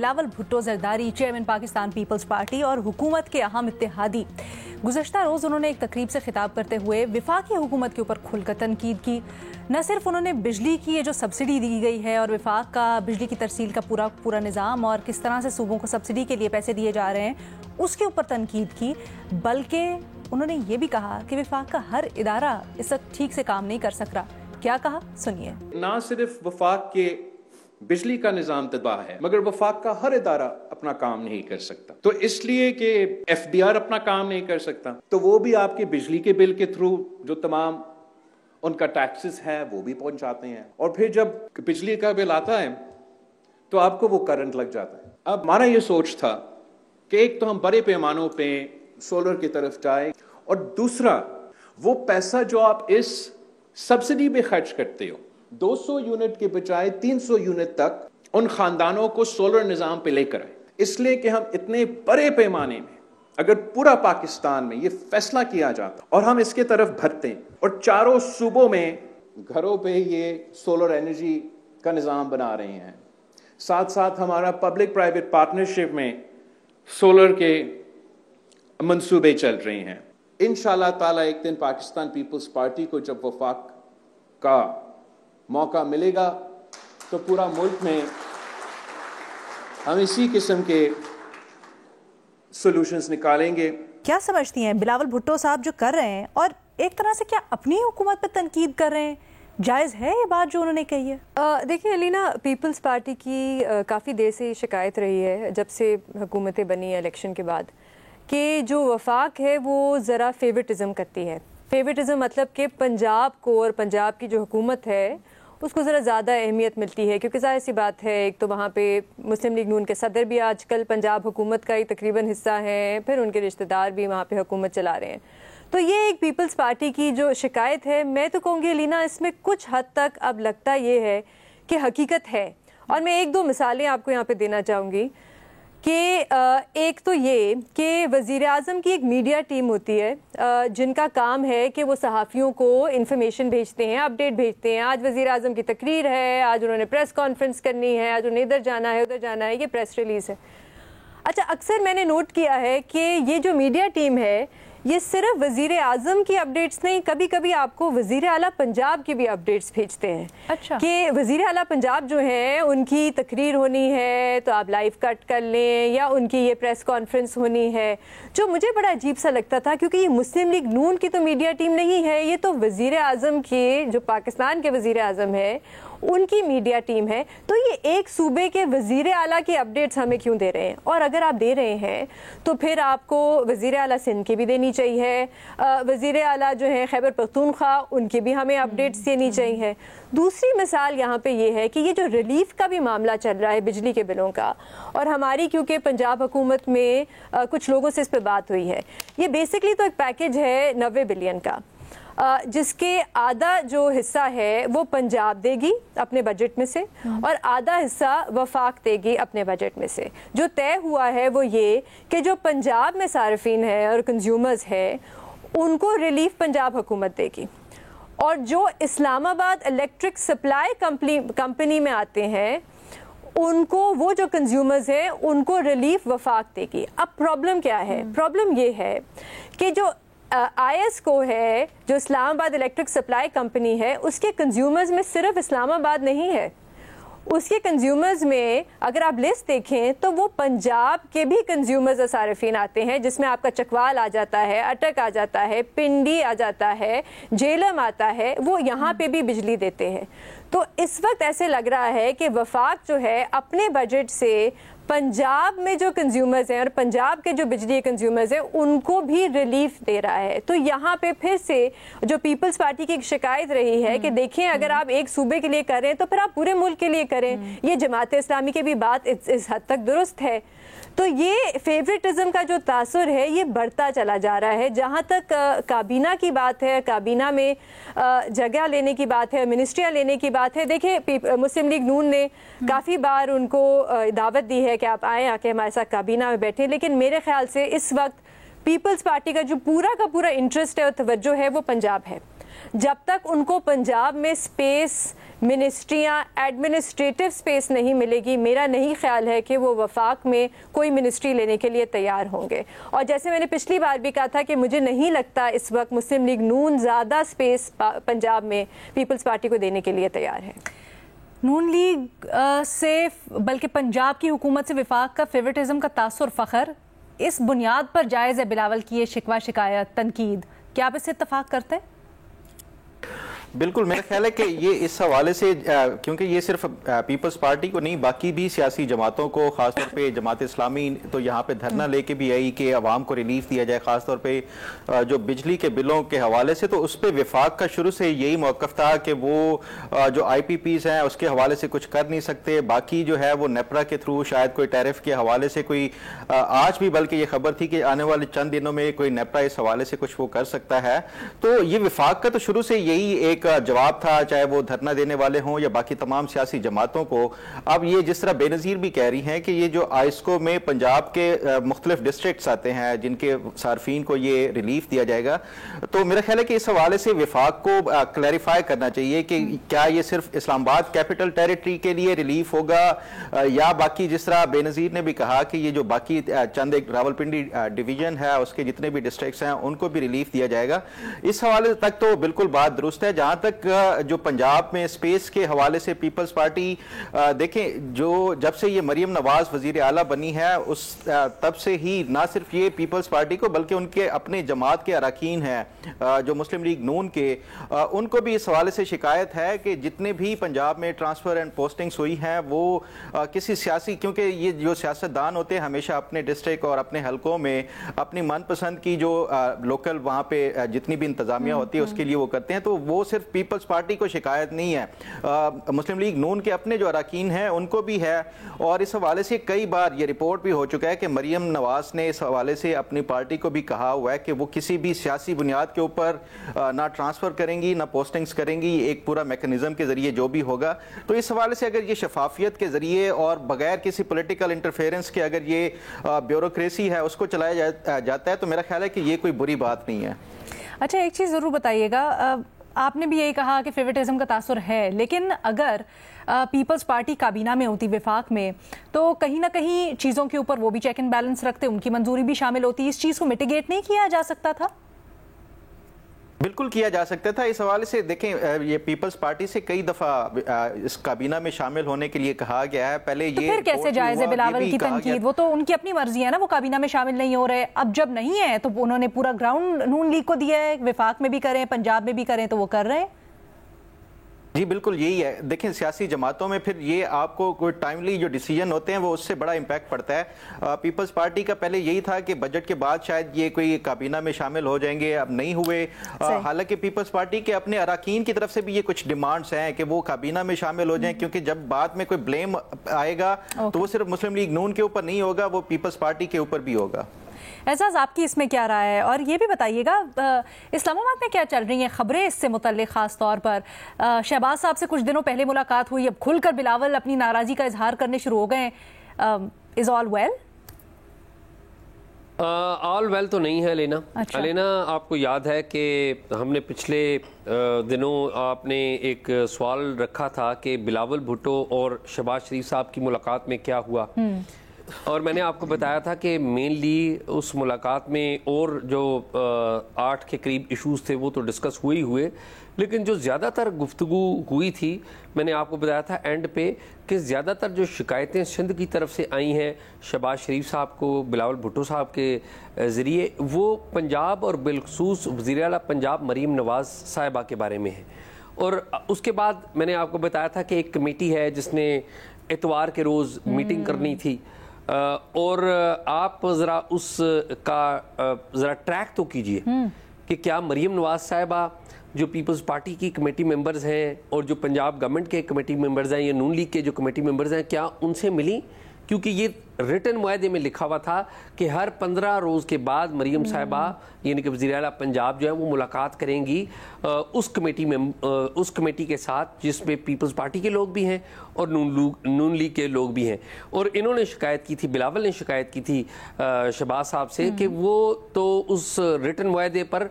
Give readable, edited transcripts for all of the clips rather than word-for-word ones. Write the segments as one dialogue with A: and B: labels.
A: Bilawal Bhutto Zardari chairman Pakistan Peoples Party اور حکومت کے اہم اتحادی گزشتہ روز انہوں نے ایک تقریب سے خطاب کرتے ہوئے وفاقی حکومت کے اوپر کھل کر تنقید کی. نہ صرف انہوں نے بجلی کی یہ جو سبسڈی دی گئی ہے اور وفاق کا بجلی کی ترسیل کا پورا نظام اور کس طرح سے صوبوں کو سبسڈی کے لیے پیسے دیے جا رہے ہیں اس کے اوپر تنقید کی، بلکہ انہوں نے یہ بھی کہا کہ وفاق کا ہر ادارہ اس وقت ٹھیک سے کام نہیں کر سک رہا. کیا کہا سنیے.
B: نہ صرف وفاق کے بجلی کا نظام تباہ ہے مگر وفاق کا ہر ادارہ اپنا کام نہیں کر سکتا. تو اس لیے کہ ایف ڈی آر اپنا کام نہیں کر سکتا تو وہ بھی آپ کے بجلی کے بل کے تھرو جو تمام ان کا ٹیکسز ہے وہ بھی پہنچاتے ہیں، اور پھر جب بجلی کا بل آتا ہے تو آپ کو وہ کرنٹ لگ جاتا ہے. اب ہمارا یہ سوچ تھا کہ ایک تو ہم بڑے پیمانوں پہ سولر کی طرف جائیں، اور دوسرا وہ پیسہ جو آپ اس سبسڈی پہ خرچ کرتے ہو 200 یونٹ کے بجائے 300 یونٹ تک ان خاندانوں کو سولر نظام پہ لے کر آئے. اس لیے کہ ہم اتنے بڑے پیمانے میں اگر پورا پاکستان میں یہ فیصلہ کیا جاتا اور ہم اس کے طرف بھرتے ہیں اور چاروں صوبوں میں گھروں پہ یہ سولر انرجی کا نظام بنا رہے ہیں، ساتھ ساتھ ہمارا پبلک پرائیویٹ پارٹنرشپ میں سولر کے منصوبے چل رہے ہیں، انشاءاللہ تعالی ایک دن پاکستان پیپلز پارٹی کو جب وفاق کا موقع ملے گا تو پورا ملک میں ہم اسی قسم کے سولوشنز نکالیں گے.
A: کیا سمجھتی ہیں بلاول بھٹو صاحب جو کر رہے ہیں اور ایک طرح سے کیا اپنی حکومت پہ تنقید کر رہے ہیں، جائز ہے یہ بات جو انہوں نے کہی ہے؟
C: دیکھیں علینا، پیپلز پارٹی کی کافی دیر سے شکایت رہی ہے جب سے حکومتیں بنی ہیں الیکشن کے بعد کہ جو وفاق ہے وہ ذرا فیورٹزم کرتی ہے. فیورٹزم مطلب کہ پنجاب کو اور پنجاب کی جو حکومت ہے اس کو ذرا زیادہ اہمیت ملتی ہے، کیونکہ ظاہر سی بات ہے ایک تو وہاں پہ مسلم لیگ نون کے صدر بھی آج کل پنجاب حکومت کا ہی تقریباً حصہ ہیں، پھر ان کے رشتہ دار بھی وہاں پہ حکومت چلا رہے ہیں. تو یہ ایک پیپلز پارٹی کی جو شکایت ہے، میں تو کہوں گی لینا اس میں کچھ حد تک اب لگتا یہ ہے کہ حقیقت ہے. اور میں ایک دو مثالیں آپ کو یہاں پہ دینا چاہوں گی کہ ایک تو یہ کہ وزیر اعظم کی ایک میڈیا ٹیم ہوتی ہے جن کا کام ہے کہ وہ صحافیوں کو انفارمیشن بھیجتے ہیں، اپڈیٹ بھیجتے ہیں. آج وزیر اعظم کی تقریر ہے، آج انہوں نے پریس کانفرنس کرنی ہے، آج انہیں ادھر جانا ہے ادھر جانا ہے، یہ پریس ریلیز ہے. اچھا، اکثر میں نے نوٹ کیا ہے کہ یہ جو میڈیا ٹیم ہے یہ صرف وزیر اعظم کی اپڈیٹس نہیں، کبھی کبھی آپ کو وزیر اعلیٰ پنجاب کی بھی اپڈیٹس بھیجتے ہیں.
A: اچھا،
C: کہ وزیر اعلیٰ پنجاب جو ہیں ان کی تقریر ہونی ہے تو آپ لائیو کٹ کر لیں، یا ان کی یہ پریس کانفرنس ہونی ہے، جو مجھے بڑا عجیب سا لگتا تھا کیونکہ یہ مسلم لیگ نون کی تو میڈیا ٹیم نہیں ہے، یہ تو وزیر اعظم کی جو پاکستان کے وزیر اعظم ہے ان کی میڈیا ٹیم ہے. تو یہ ایک صوبے کے وزیر اعلیٰ کی اپڈیٹس ہمیں کیوں دے رہے ہیں؟ اور اگر آپ دے رہے ہیں تو پھر آپ کو وزیر اعلیٰ سندھ کی بھی دینی چاہیے، وزیر اعلیٰ جو ہیں خیبر پختونخوا ان کی بھی ہمیں اپڈیٹس دینی چاہیے. دوسری مثال یہاں پہ یہ ہے کہ یہ جو ریلیف کا بھی معاملہ چل رہا ہے بجلی کے بلوں کا، اور ہماری کیونکہ پنجاب حکومت میں کچھ لوگوں سے اس پہ بات ہوئی ہے، یہ بیسکلی تو ایک پیکیج ہے 90 بلین کا، جس کے آدھا جو حصہ ہے وہ پنجاب دے گی اپنے بجٹ میں سے اور آدھا حصہ وفاق دے گی اپنے بجٹ میں سے. جو طے ہوا ہے وہ یہ کہ جو پنجاب میں صارفین ہے اور کنزیومرز ہے ان کو ریلیف پنجاب حکومت دے گی، اور جو اسلام آباد الیکٹرک سپلائی کمپنی میں آتے ہیں ان کو، وہ جو کنزیومرز ہیں ان کو ریلیف وفاق دے گی. اب پرابلم کیا ہے؟ پرابلم یہ ہے کہ جو آئی ایس کو ہے، جو اسلام آباد الیکٹرک سپلائی کمپنی ہے، اس کے کنزیومرز میں صرف اسلام آباد نہیں ہے، اس کے کنزیومرز میں اگر آپ لسٹ دیکھیں تو وہ پنجاب کے بھی کنزیومرز اور صارفین آتے ہیں، جس میں آپ کا چکوال آ جاتا ہے، اٹک آ جاتا ہے، پنڈی آ جاتا ہے، جیلم آتا ہے، وہ یہاں پہ بھی بجلی دیتے ہیں. تو اس وقت ایسے لگ رہا ہے کہ وفاق جو ہے اپنے بجٹ سے پنجاب میں جو کنزیومرز ہیں اور پنجاب کے جو بجلی کنزیومرز ہیں ان کو بھی ریلیف دے رہا ہے. تو یہاں پہ پھر سے جو پیپلز پارٹی کی ایک شکایت رہی ہے کہ دیکھیں اگر آپ ایک صوبے کے لیے کریں تو پھر آپ پورے ملک کے لیے کریں. یہ جماعت اسلامی کی بھی بات اس حد تک درست ہے. تو یہ فیورٹزم کا جو تاثر ہے یہ بڑھتا چلا جا رہا ہے. جہاں تک کابینہ کی بات ہے، کابینہ میں جگہ لینے کی بات ہے، منسٹریاں لینے کی بات ہے، دیکھیں مسلم لیگ نون نے کافی بار ان کو دعوت دی ہے کہ آپ آئیں، آ کے ہمارے ساتھ کابینہ میں بیٹھیں، لیکن میرے خیال سے اس وقت پیپلز پارٹی کا جو پورا کا پورا انٹرسٹ ہے اور توجہ ہے وہ پنجاب ہے. جب تک ان کو پنجاب میں سپیس، منسٹریاں، ایڈمنسٹریٹو سپیس نہیں ملے گی، میرا نہیں خیال ہے کہ وہ وفاق میں کوئی منسٹری لینے کے لیے تیار ہوں گے. اور جیسے میں نے پچھلی بار بھی کہا تھا کہ مجھے نہیں لگتا اس وقت مسلم لیگ نون زیادہ سپیس پنجاب میں پیپلز پارٹی کو دینے کے لیے تیار ہے.
A: نون لیگ سے بلکہ پنجاب کی حکومت سے وفاق کا فیورٹزم کا تاثر فخر اس بنیاد پر جائز ہے بلاول کی یہ شکوہ، شکایت، تنقید، کیا آپ اس سے اتفاق کرتے ہیں؟
D: بالکل، میرا خیال ہے کہ یہ اس حوالے سے کیونکہ یہ صرف پیپلز پارٹی کو نہیں باقی بھی سیاسی جماعتوں کو، خاص طور پہ جماعت اسلامی تو یہاں پہ دھرنا لے کے بھی آئی کہ عوام کو ریلیف دیا جائے، خاص طور پہ جو بجلی کے بلوں کے حوالے سے. تو اس پہ وفاق کا شروع سے یہی موقف تھا کہ وہ جو آئی پی پیز ہیں اس کے حوالے سے کچھ کر نہیں سکتے. باقی جو ہے وہ نیپرا کے تھرو شاید کوئی ٹیرف کے حوالے سے کوئی آج بھی بلکہ یہ خبر تھی کہ آنے والے چند دنوں میں کوئی نیپرا اس حوالے سے کچھ وہ کر سکتا ہے. تو یہ وفاق کا تو شروع سے یہی ایک جواب تھا، چاہے وہ دھرنا دینے والے ہوں یا باقی تمام سیاسی جماعتوں کو. اب یہ جس طرح بے نظیر بھی کہہ رہی ہیں کہ یہ جو آئسکو میں پنجاب کے مختلف ڈسٹرکٹس آتے ہیں جن کے صارفین کو یہ ریلیف دیا جائے گا، تو میرا خیال ہے کہ اس حوالے سے وفاق کو کلیریفائی کرنا چاہیے کہ کیا یہ صرف اسلام آباد کیپٹل ٹیریٹری کے لیے ریلیف ہوگا یا باقی جس طرح بے نظیر نے بھی کہا کہ یہ جو باقی چند ایک راولپنڈی ڈویژن ہے اس کے جتنے بھی ڈسٹرکٹس ہیں ان کو بھی ریلیف دیا جائے گا. اس حوالے تک تو بالکل بات درست ہے. جہاں تک جو پنجاب میں سپیس کے حوالے سے پیپلز پارٹی دیکھیں، جو جب سے یہ مریم نواز وزیر اعلیٰ بنی ہے اس تب سے ہی نہ صرف یہ پیپلز پارٹی کو بلکہ ان کے اپنے جماعت کے اراکین ہیں جو مسلم لیگ نون کے، ان کو بھی اس حوالے سے شکایت ہے کہ جتنے بھی پنجاب میں ٹرانسفر اینڈ پوسٹنگز ہوئی ہیں وہ کسی سیاسی، کیونکہ یہ جو سیاستدان ہوتے ہیں ہمیشہ اپنے ڈسٹرکٹ اور اپنے حلقوں میں اپنی من پسند کی جو لوکل وہاں پہ جتنی بھی انتظامیہ ہوتی ہے اس کے لیے وہ کرتے ہیں. تو وہ صرف پیپلز پارٹی کو شکایت نہیں ہے، مسلم لیگ نون کے اپنے جو اراکین ہیں ان کو بھی ہے. اور اس حوالے سے کئی بار یہ رپورٹ بھی ہو چکا ہے کہ مریم نواز نے اس حوالے سے اپنی پارٹی کو بھی کہا ہوا ہے کہ وہ کسی بھی سیاسی بنیاد کے اوپر نہ ٹرانسفر کریں گی نہ پوسٹنگز کریں گی، ایک پورا میکنزم کے ذریعے جو بھی ہوگا. تو اس حوالے سے اگر یہ شفافیت کے ذریعے اور بغیر کسی پولیٹیکل انٹرفیرنس کے اگر یہ بیوروکریسی ہے اس کو چلایا جاتا ہے تو میرا خیال ہے کہ یہ کوئی بری بات نہیں ہے.
A: اچھا، ایک چیز ضرور بتائیے گا، آپ نے بھی یہی کہا کہ فیورٹزم کا تاثر ہے، لیکن اگر پیپلز پارٹی کابینہ میں ہوتی وفاق میں تو کہیں نہ کہیں چیزوں کے اوپر وہ بھی چیک اینڈ بیلنس رکھتے، ان کی منظوری بھی شامل ہوتی، اس چیز کو میٹیگیٹ نہیں کیا جا سکتا تھا؟
D: بالکل کیا جا سکتا تھا. اس حوالے سے دیکھیں یہ پیپلز پارٹی سے کئی دفعہ اس کابینہ میں شامل ہونے کے لیے کہا گیا ہے. پہلے یہ
A: پھر کیسے جائز ہے بلاول کی تنقید؟ وہ تو ان کی اپنی مرضی ہے نا، وہ کابینہ میں شامل نہیں ہو رہے. اب جب نہیں ہے تو انہوں نے پورا گراؤنڈ نون لیگ کو دیا ہے، وفاق میں بھی کریں پنجاب میں بھی کریں تو وہ کر رہے ہیں.
D: جی بالکل یہی ہے. دیکھیں سیاسی جماعتوں میں پھر یہ آپ کو کوئی ٹائملی جو ڈیسیجن ہوتے ہیں وہ اس سے بڑا امپیکٹ پڑتا ہے. پیپلز پارٹی کا پہلے یہی تھا کہ بجٹ کے بعد شاید یہ کوئی کابینہ میں شامل ہو جائیں گے، اب نہیں ہوئے. حالانکہ پیپلز پارٹی کے اپنے اراکین کی طرف سے بھی یہ کچھ ڈیمانڈز ہیں کہ وہ کابینہ میں شامل ہو جائیں، کیونکہ جب بعد میں کوئی بلیم آئے گا تو وہ صرف مسلم لیگ نون کے اوپر نہیں ہوگا، وہ پیپلز پارٹی کے اوپر بھی ہوگا.
A: اعزاز، آپ کی اس میں کیا رائے ہے؟ اور یہ بھی بتائیے گا اسلام آباد میں کیا چل رہی ہیں خبریں اس سے متعلق؟ خاص طور پر شہباز صاحب سے کچھ دنوں پہلے ملاقات ہوئی، اب کھل کر بلاول اپنی ناراضی کا اظہار کرنے شروع ہو گئے. از آل ویل؟
E: آل ویل تو نہیں ہے لینا. آپ کو یاد ہے کہ ہم نے پچھلے دنوں آپ نے ایک سوال رکھا تھا کہ بلاول بھٹو اور شہباز شریف صاحب کی ملاقات میں کیا ہوا، اور میں نے آپ کو بتایا تھا کہ مینلی اس ملاقات میں اور جو 8 کے قریب ایشوز تھے وہ تو ڈسکس ہوئے، لیکن جو زیادہ تر گفتگو ہوئی تھی میں نے آپ کو بتایا تھا اینڈ پہ کہ زیادہ تر جو شکایتیں سندھ کی طرف سے آئی ہیں شہباز شریف صاحب کو بلاول بھٹو صاحب کے ذریعے، وہ پنجاب اور بالخصوص وزیر اعلیٰ پنجاب مریم نواز صاحبہ کے بارے میں ہے. اور اس کے بعد میں نے آپ کو بتایا تھا کہ ایک کمیٹی ہے جس نے اتوار کے روز میٹنگ کرنی تھی، اور آپ ذرا اس کا ذرا ٹریک تو کیجئے کہ کیا مریم نواز صاحبہ جو پیپلز پارٹی کی کمیٹی ممبرز ہیں اور جو پنجاب گورنمنٹ کے کمیٹی ممبرز ہیں یا نون لیگ کے جو کمیٹی ممبرز ہیں کیا ان سے ملی؟ کیونکہ یہ ریٹن معاہدے میں لکھا ہوا تھا کہ ہر 15 روز کے بعد مریم صاحبہ یعنی کہ وزیر اعلیٰ پنجاب جو ہے وہ ملاقات کریں گی اس کمیٹی کے ساتھ جس میں پیپلز پارٹی کے لوگ بھی ہیں اور نون لیگ کے لوگ بھی ہیں. اور انہوں نے شکایت کی تھی، بلاول نے شکایت کی تھی شہباز صاحب سے کہ وہ تو اس ریٹن معاہدے پر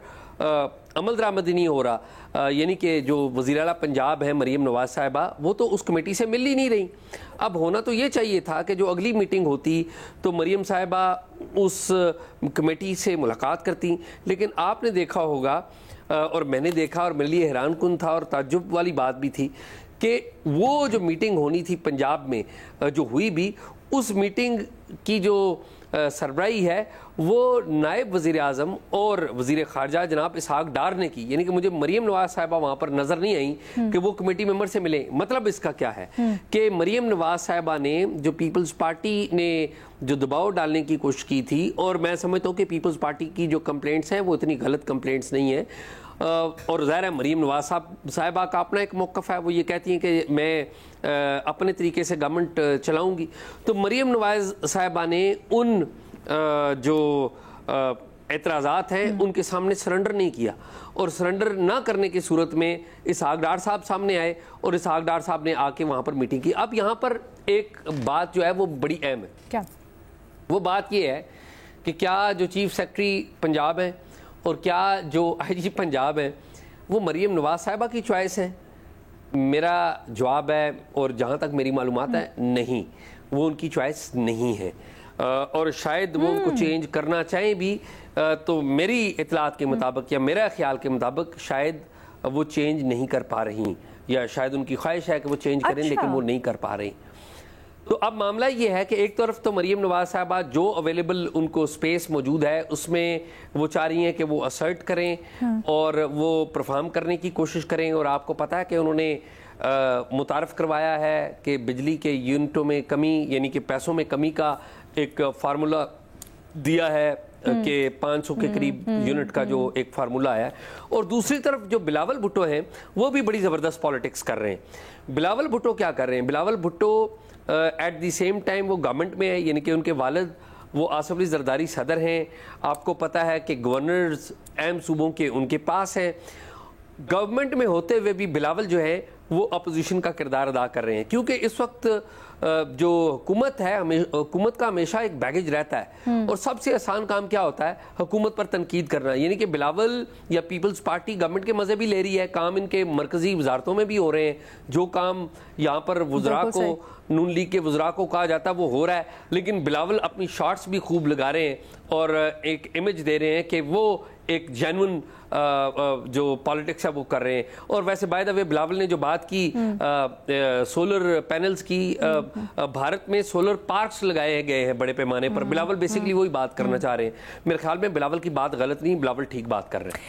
E: عمل درآمد نہیں ہو رہا، یعنی کہ جو وزیر اعلیٰ پنجاب ہیں مریم نواز صاحبہ، وہ تو اس کمیٹی سے مل ہی نہیں رہی۔ اب ہونا تو یہ چاہیے تھا کہ جو اگلی میٹنگ ہوتی تو مریم صاحبہ اس کمیٹی سے ملاقات کرتی، لیکن آپ نے دیکھا ہوگا اور میں نے دیکھا اور میرے لیے حیران کن تھا اور تعجب والی بات بھی تھی کہ وہ جو میٹنگ ہونی تھی پنجاب میں جو ہوئی بھی، اس میٹنگ کی جو سربراہی ہے وہ نائب وزیر اعظم اور وزیر خارجہ جناب اسحاق ڈار نے کی، یعنی کہ مجھے مریم نواز صاحبہ وہاں پر نظر نہیں آئیں کہ وہ کمیٹی ممبر سے ملیں۔ مطلب اس کا کیا ہے کہ مریم نواز صاحبہ نے جو پیپلز پارٹی نے جو دباؤ ڈالنے کی کوشش کی تھی، اور میں سمجھتا ہوں کہ پیپلز پارٹی کی جو کمپلینٹس ہیں وہ اتنی غلط کمپلینٹس نہیں ہیں، اور ظاہر ہے مریم نواز صاحبہ کا اپنا ایک موقف ہے، وہ یہ کہتی ہیں کہ میں اپنے طریقے سے گورنمنٹ چلاؤں گی۔ تو مریم نواز صاحبہ نے ان جو اعتراضات ہیں ان کے سامنے سرنڈر نہیں کیا، اور سرنڈر نہ کرنے کی صورت میں اسحاق ڈار صاحب سامنے آئے اور اسحاق ڈار صاحب نے آ کے وہاں پر میٹنگ کی۔ اب یہاں پر ایک بات جو ہے وہ بڑی اہم ہے،
A: کیا
E: وہ بات یہ ہے کہ کیا جو چیف سیکرٹری پنجاب ہیں اور کیا جو آئی جی پنجاب ہیں وہ مریم نواز صاحبہ کی چوائس ہے؟ میرا جواب ہے، اور جہاں تک میری معلومات ہے، نہیں، وہ ان کی چوائس نہیں ہے، اور شاید وہ ان کو چینج کرنا چاہیں بھی تو میری اطلاعات کے مطابق یا میرا خیال کے مطابق شاید وہ چینج نہیں کر پا رہی، یا شاید ان کی خواہش ہے کہ وہ چینج کریں لیکن وہ نہیں کر پا رہی۔ تو اب معاملہ یہ ہے کہ ایک طرف تو مریم نواز صاحبہ جو اویلیبل ان کو سپیس موجود ہے اس میں وہ چاہ رہی ہیں کہ وہ اسرٹ کریں اور وہ پرفارم کرنے کی کوشش کریں، اور آپ کو پتہ ہے کہ انہوں نے متعارف کروایا ہے کہ بجلی کے یونٹوں میں کمی، یعنی کہ پیسوں میں کمی کا ایک فارمولا دیا ہے کہ 500 کے قریب یونٹ کا جو ایک فارمولا ہے، اور دوسری طرف جو بلاول بھٹو ہیں وہ بھی بڑی زبردست پالیٹکس کر رہے ہیں۔ بلاول بھٹو کیا کر رہے ہیں؟ Bilawal Bhutto at the same time وہ گورنمنٹ میں ہے، یعنی کہ ان کے والد وہ آصف علی زرداری صدر ہیں، آپ کو پتہ ہے کہ گورنرز اہم صوبوں کے ان کے پاس ہیں، گورنمنٹ میں ہوتے ہوئے بھی بلاول جو ہے وہ اپوزیشن کا کردار ادا کر رہے ہیں، کیونکہ اس وقت جو حکومت ہے، حکومت کا ہمیشہ ایک بیگیج رہتا ہے، اور سب سے آسان کام کیا ہوتا ہے؟ حکومت پر تنقید کرنا، یعنی کہ بلاول یا پیپلز پارٹی گورنمنٹ کے مزے بھی لے رہی ہے، کام ان کے مرکزی وزارتوں میں بھی ہو رہے ہیں، جو کام یہاں پر وزراء کو، نون لیگ کے وزراء کو کہا جاتا ہے وہ ہو رہا ہے، لیکن بلاول اپنی شارٹس بھی خوب لگا رہے ہیں اور ایک امیج دے رہے ہیں کہ وہ ایک جینون جو پالیٹکس ہے وہ کر رہے ہیں۔ اور ویسے بائی دا وے بلاول نے جو بات کی سولر پینلز کی، بھارت میں سولر پارکس لگائے گئے ہیں بڑے پیمانے پر، بلاول بیسیکلی وہی بات کرنا چاہ رہے ہیں۔ میرے خیال میں بلاول کی بات غلط نہیں، بلاول ٹھیک بات کر رہے ہیں۔